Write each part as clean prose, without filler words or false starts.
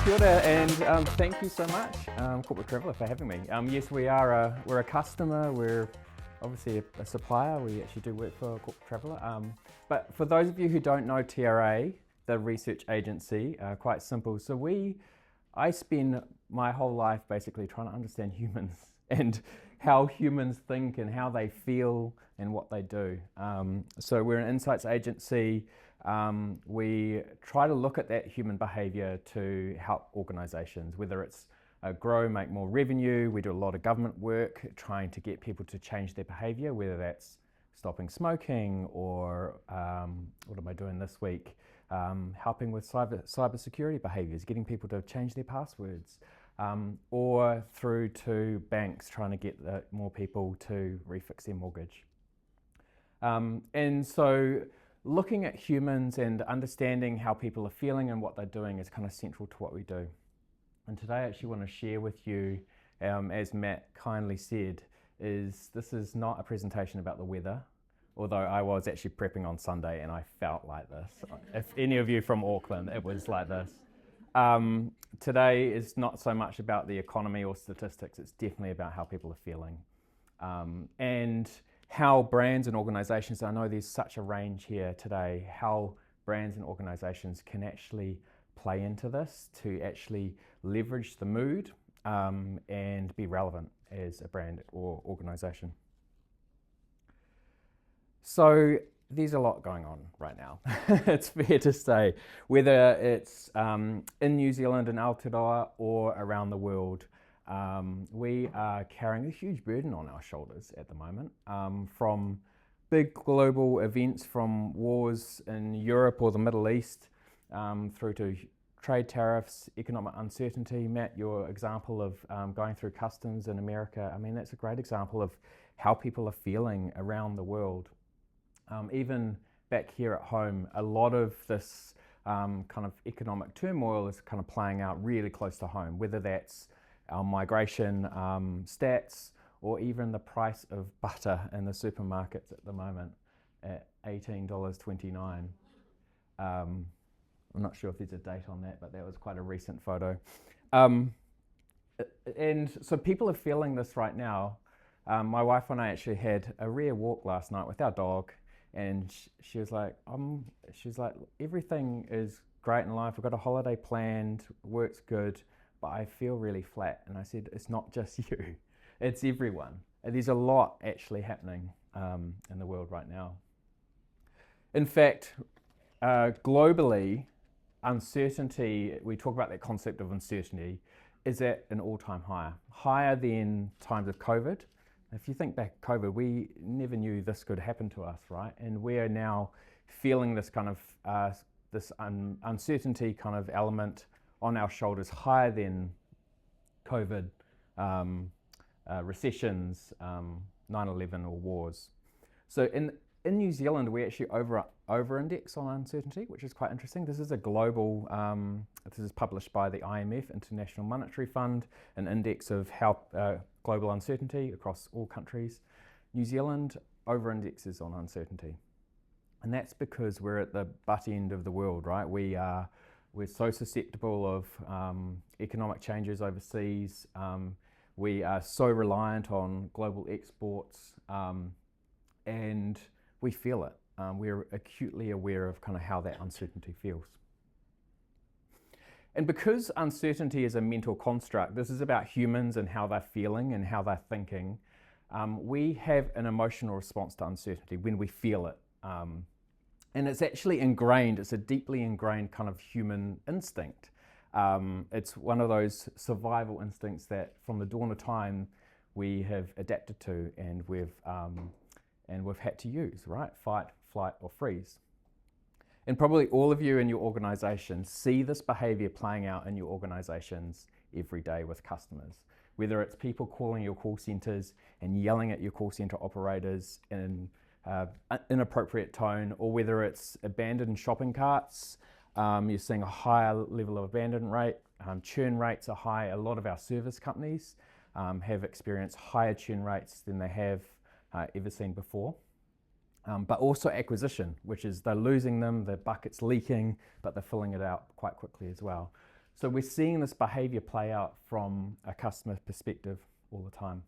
Kia ora, and thank you so much, Corporate Traveller, for having me. Yes, we're a customer, we're obviously a supplier, we actually do work for Corporate Traveller. But for those of you who don't know TRA, the research agency, quite simple. So I spend my whole life basically trying to understand humans and how humans think and how they feel and what they do. So we're an insights agency. We try to look at that human behaviour to help organisations, whether it's grow, make more revenue. We do a lot of government work trying to get people to change their behaviour, whether that's stopping smoking or what am I doing this week? Helping with cyber security behaviours, getting people to change their passwords, or through to banks trying to get more people to refix their mortgage. And so looking at humans and understanding how people are feeling and what they're doing is kind of central to what we do. And today I actually want to share with you, as Matt kindly said, this is not a presentation about the weather, although I was actually prepping on Sunday and I felt like this. If any of you from Auckland, it was like this. Today is not so much about the economy or statistics, it's definitely about how people are feeling. And how brands and organisations, I know there's such a range here today, how brands and organisations can actually play into this to actually leverage the mood and be relevant as a brand or organisation. So there's a lot going on right now, it's fair to say, whether it's in New Zealand and Aotearoa or around the world. We are carrying a huge burden on our shoulders at the moment, from big global events, from wars in Europe or the Middle East, through to trade tariffs, economic uncertainty. Matt, your example of going through customs in America, I mean, that's a great example of how people are feeling around the world. Even back here at home, a lot of this kind of economic turmoil is kind of playing out really close to home, whether that's our migration stats, or even the price of butter in the supermarkets at the moment at $18.29. I'm not sure if there's a date on that, but that was quite a recent photo. And so people are feeling this right now. My wife and I actually had a rare walk last night with our dog, and she was like, everything is great in life. We've got a holiday planned, work's good, but I feel really flat. And I said, it's not just you, it's everyone. There's a lot actually happening in the world right now. In fact, globally, uncertainty, we talk about that concept of uncertainty, is at an all-time high, higher than times of COVID. If you think back COVID, we never knew this could happen to us, right? And we are now feeling this kind of, uncertainty kind of element on our shoulders, higher than COVID, recessions, 9/11 or wars. So in New Zealand, we actually over-index on uncertainty, which is quite interesting. This is a global, this is published by the IMF, International Monetary Fund, an index of how global uncertainty across all countries. New Zealand over-indexes on uncertainty. And that's because we're at the butt end of the world, right? We're so susceptible of economic changes overseas. We are so reliant on global exports, and we feel it. We're acutely aware of kind of how that uncertainty feels. And because uncertainty is a mental construct, this is about humans and how they're feeling and how they're thinking. We have an emotional response to uncertainty when we feel it. And it's actually ingrained, it's a deeply ingrained kind of human instinct. It's one of those survival instincts that from the dawn of time we have adapted to and we've had to use, right? Fight, flight, or freeze. And probably all of you in your organisation see this behaviour playing out in your organisations every day with customers. Whether it's people calling your call centres and yelling at your call centre operators in inappropriate tone, or whether it's abandoned shopping carts, you're seeing a higher level of abandonment rate, churn rates are high. A lot of our service companies have experienced higher churn rates than they have ever seen before. But also acquisition, which is they're losing them, the bucket's leaking, but they're filling it out quite quickly as well. So we're seeing this behavior play out from a customer perspective all the time.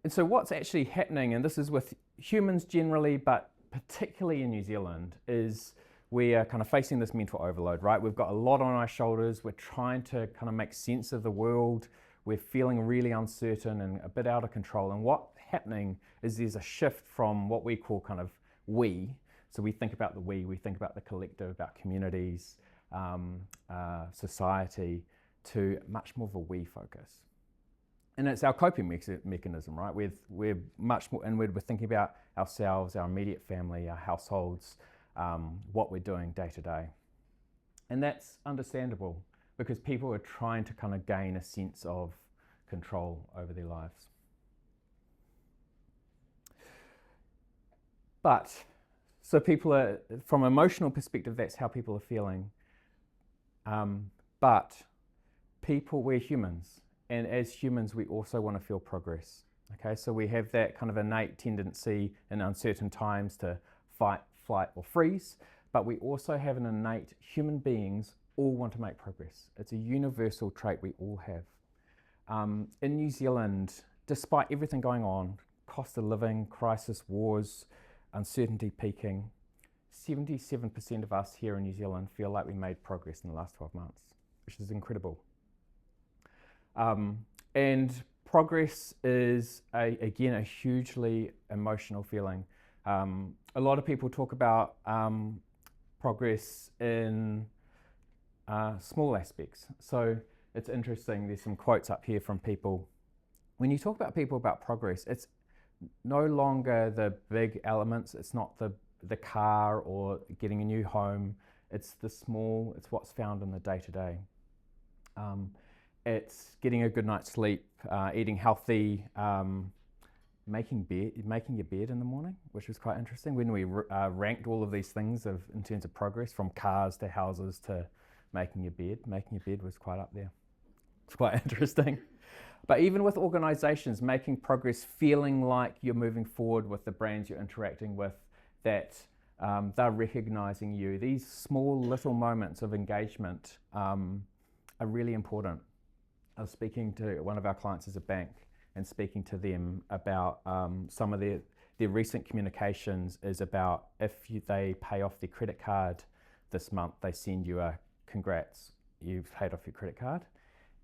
And so what's actually happening, and this is with humans generally, but particularly in New Zealand, is we are kind of facing this mental overload, right? We've got a lot on our shoulders. We're trying to kind of make sense of the world. We're feeling really uncertain and a bit out of control. And what's happening is there's a shift from what we call kind of we. So we think about the we think about the collective, about communities, society, to much more of a we focus. And it's our coping mechanism, right? We're much more inward. We're thinking about ourselves, our immediate family, our households, what we're doing day to day. And that's understandable because people are trying to kind of gain a sense of control over their lives. But, so people are, from an emotional perspective, that's how people are feeling. But we're humans. And as humans, we also want to feel progress. Okay, so we have that kind of innate tendency in uncertain times to fight, flight, or freeze. But we also have an innate, human beings all want to make progress. It's a universal trait we all have. In New Zealand, despite everything going on, cost of living, crisis, wars, uncertainty peaking, 77% of us here in New Zealand feel like we made progress in the last 12 months, which is incredible. And progress is, again, a hugely emotional feeling. A lot of people talk about progress in small aspects. So it's interesting, there's some quotes up here from people. When you talk about people about progress, it's no longer the big elements. It's not the car or getting a new home. It's the small, it's what's found in the day-to-day. It's getting a good night's sleep, eating healthy, making your bed in the morning, which was quite interesting. When we ranked all of these things in terms of progress, from cars to houses to making your bed was quite up there. It's quite interesting. But even with organisations, making progress, feeling like you're moving forward with the brands you're interacting with, that they're recognising you. These small little moments of engagement are really important. I was speaking to one of our clients as a bank and speaking to them about some of their recent communications is about they pay off their credit card this month, they send you a congrats, you've paid off your credit card.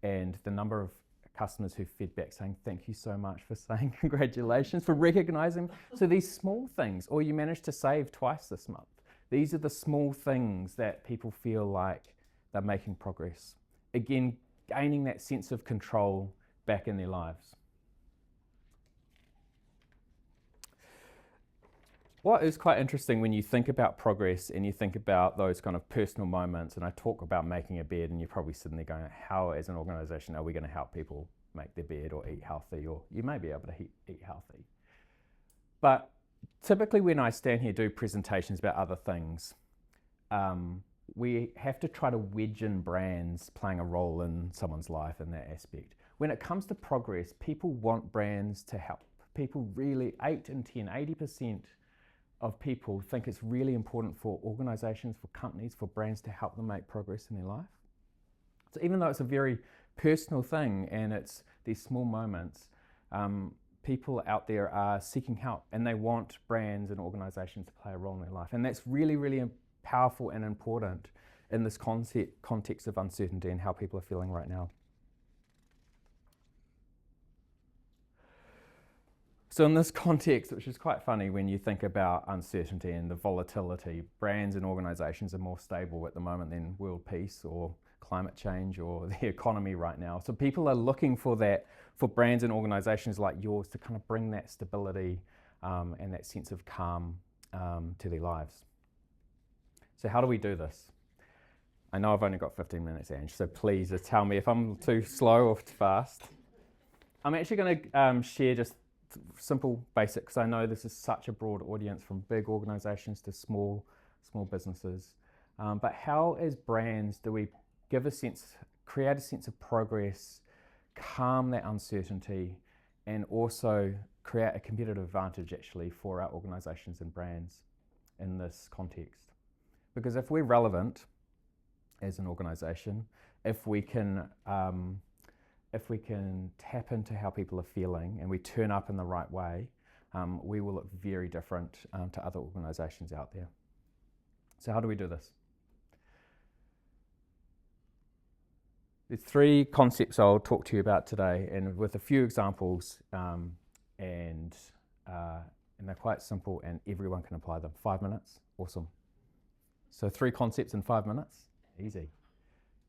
And the number of customers who fed back saying, thank you so much for saying congratulations, for recognising. So these small things, or you managed to save twice this month. These are the small things that people feel like they're making progress. Again, gaining that sense of control back in their lives. What is quite interesting when you think about progress and you think about those kind of personal moments, and I talk about making a bed, and you're probably sitting there going, how as an organisation are we going to help people make their bed or eat healthy, or you may be able to eat healthy. But typically when I stand here do presentations about other things, we have to try to wedge in brands playing a role in someone's life in that aspect. When it comes to progress, people want brands to help. People really, 8 in 10, 80% of people think it's really important for organisations, for companies, for brands to help them make progress in their life. So even though it's a very personal thing and it's these small moments, people out there are seeking help and they want brands and organisations to play a role in their life. And that's really, really powerful and important in this context of uncertainty and how people are feeling right now. So in this context, which is quite funny when you think about uncertainty and the volatility, brands and organisations are more stable at the moment than world peace or climate change or the economy right now. So people are looking for that, for brands and organisations like yours to kind of bring that stability and that sense of calm to their lives. So how do we do this? I know I've only got 15 minutes, Ange, so please just tell me if I'm too slow or too fast. I'm actually going to share just simple basics. I know this is such a broad audience, from big organisations to small businesses. But how, as brands, do we create a sense of progress, calm that uncertainty, and also create a competitive advantage actually for our organisations and brands in this context? Because if we're relevant, as an organisation. If we can tap into how people are feeling and we turn up in the right way, we will look very different to other organisations out there. So how do we do this? There's 3 concepts I'll talk to you about today, and with a few examples, and they're quite simple and everyone can apply them. 5 minutes, awesome. So 3 concepts in 5 minutes, easy.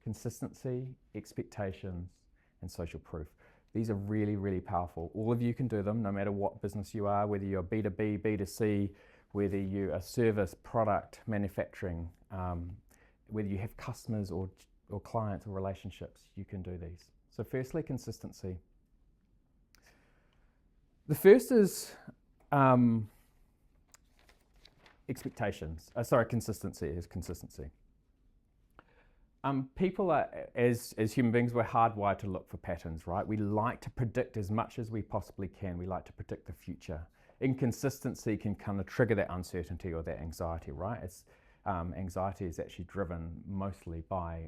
Consistency, expectations, and social proof. These are really, really powerful. All of you can do them, no matter what business you are, whether you're B2B, B2C, whether you are service, product, manufacturing, whether you have customers or clients or relationships, you can do these. So firstly, consistency. The first is consistency is consistency. People are, as human beings, we're hardwired to look for patterns, right? We like to predict as much as we possibly can. We like to predict the future. Inconsistency can kind of trigger that uncertainty or that anxiety, right? Anxiety is actually driven mostly by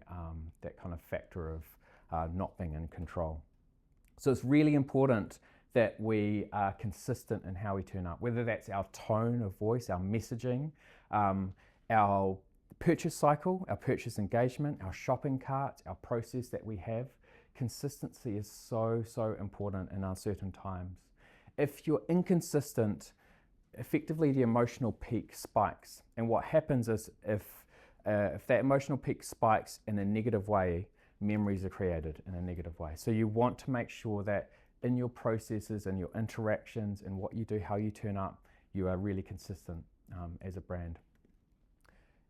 that kind of factor of not being in control. So it's really important that we are consistent in how we turn up, whether that's our tone of voice, our messaging, our purchase cycle, our purchase engagement, our shopping carts, our process that we have. Consistency is so, so important in uncertain times. If you're inconsistent, effectively the emotional peak spikes. And what happens is if that emotional peak spikes in a negative way, memories are created in a negative way. So you want to make sure that in your processes and your interactions and what you do, how you turn up, you are really consistent as a brand.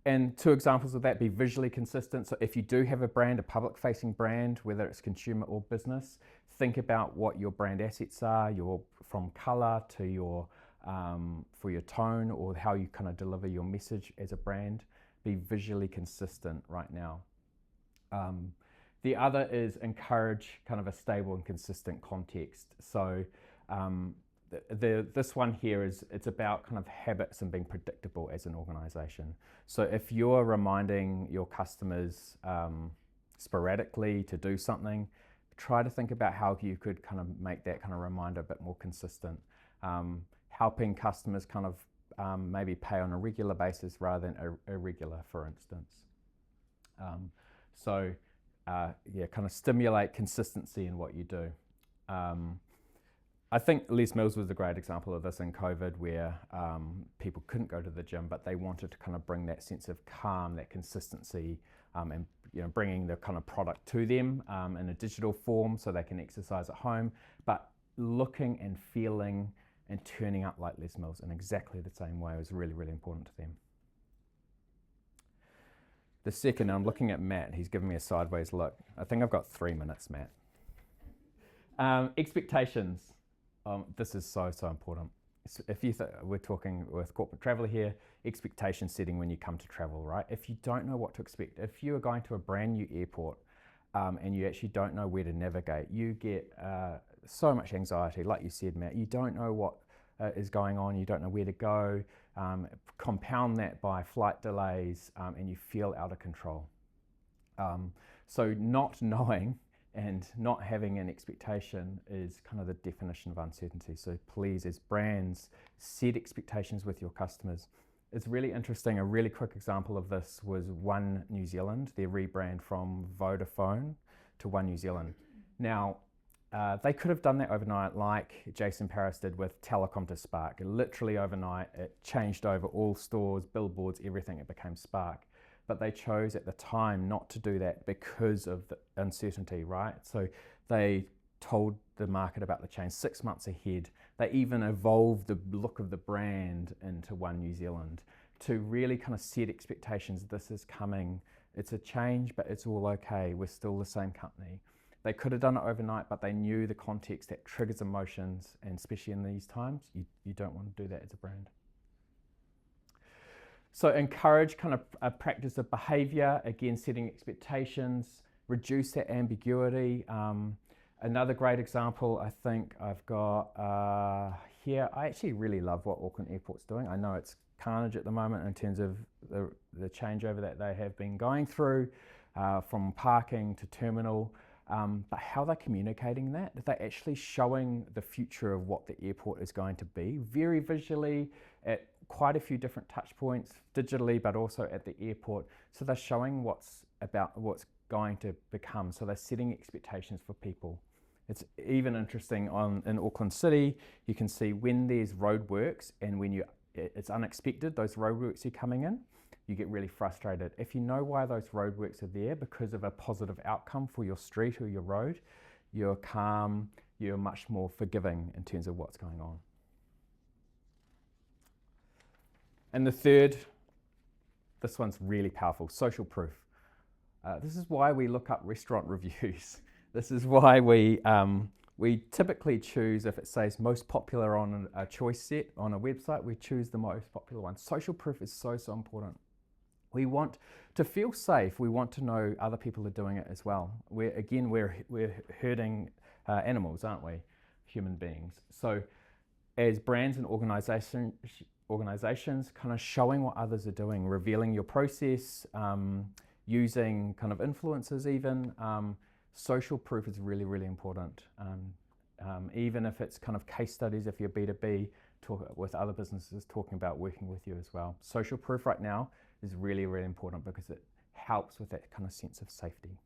And 2 examples of that: be visually consistent. So if you do have a brand, a public-facing brand, whether it's consumer or business, think about what your brand assets are, from colour to your for your tone or how you kind of deliver your message as a brand. Be visually consistent right now. The other is encourage kind of a stable and consistent context. So this one here it's about kind of habits and being predictable as an organisation. So if you're reminding your customers sporadically to do something, try to think about how you could kind of make that kind of reminder a bit more consistent. Helping customers kind of maybe pay on a regular basis rather than irregular, for instance. Kind of stimulate consistency in what you do. I think Les Mills was a great example of this in COVID, where people couldn't go to the gym, but they wanted to kind of bring that sense of calm, that consistency, and bringing the kind of product to them in a digital form so they can exercise at home, but looking and feeling and turning up like Les Mills in exactly the same way was really, really important to them. The second, I'm looking at Matt, he's giving me a sideways look. I think I've got 3 minutes, Matt. Expectations. This is so, so important. If you we're talking with Corporate Traveller here, expectation setting when you come to travel, right? If you don't know what to expect, if you are going to a brand new airport and you actually don't know where to navigate, you get so much anxiety. Like you said, Matt, you don't know what is going on, you don't know where to go. Compound that by flight delays and you feel out of control. So not knowing and not having an expectation is kind of the definition of uncertainty. So please, as brands, set expectations with your customers. It's really interesting. A really quick example of this was One New Zealand, their rebrand from Vodafone to One New Zealand. Now, they could have done that overnight like Jason Paris did with Telecom to Spark. Literally overnight, it changed over all stores, billboards, everything, it became Spark. But they chose at the time not to do that because of the uncertainty, right? So they told the market about the change 6 months ahead. They even evolved the look of the brand into One New Zealand to really kind of set expectations. This is coming. It's a change, but it's all okay. We're still the same company. They could have done it overnight, but they knew the context that triggers emotions, and especially in these times, you don't want to do that as a brand. So encourage kind of a practice of behavior, again, setting expectations, reduce that ambiguity. Another great example I think I've got here, I actually really love what Auckland Airport's doing. I know it's carnage at the moment in terms of the changeover that they have been going through, from parking to terminal, but how they're communicating that. They're actually showing the future of what the airport is going to be, very visually at quite a few different touch points, digitally, but also at the airport. So they're showing what's going to become. So they're setting expectations for people. It's even interesting in Auckland City, you can see when there's roadworks and when it's unexpected, those roadworks are coming in, you get really frustrated. If you know why those roadworks are there, because of a positive outcome for your street or your road, you're calm, you're much more forgiving in terms of what's going on. And the third, this one's really powerful, social proof. This is why we look up restaurant reviews. This is why we typically choose, if it says most popular on a choice set on a website, we choose the most popular one. Social proof is so important. We want to feel safe. We want to know other people are doing it as well. We're herding animals, aren't we? Human beings. So as brands and organizations kind of showing what others are doing, revealing your process, using kind of influencers even, social proof is really, really important. Even if it's kind of case studies, if you're B2B, talk with other businesses talking about working with you as well. Social proof right now is really, really important because it helps with that kind of sense of safety.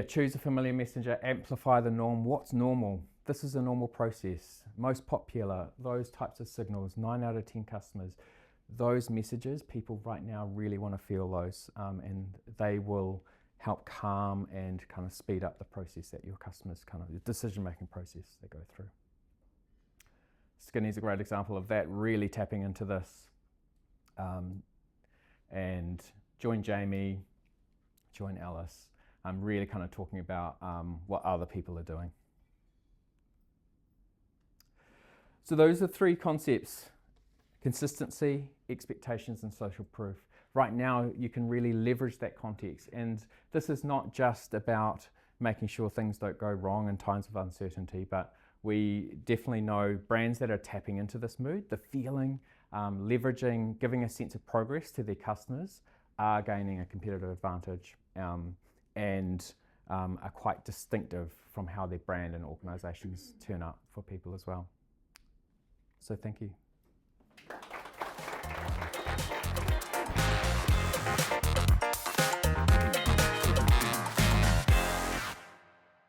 Choose a familiar messenger, amplify the norm. What's normal? This is a normal process. Most popular, those types of signals, 9 out of 10 customers, those messages, people right now really want to feel those, and they will help calm and kind of speed up the process that your customers the decision-making process they go through. Skinny's a great example of that, really tapping into this. And join Jamie, join Alice. I'm really kind of talking about what other people are doing. So those are 3 concepts: consistency, expectations, and social proof. Right now, you can really leverage that context. And this is not just about making sure things don't go wrong in times of uncertainty, but we definitely know brands that are tapping into this mood, the feeling, leveraging, giving a sense of progress to their customers, are gaining a competitive advantage and are quite distinctive from how their brand and organizations turn up for people as well. So thank you.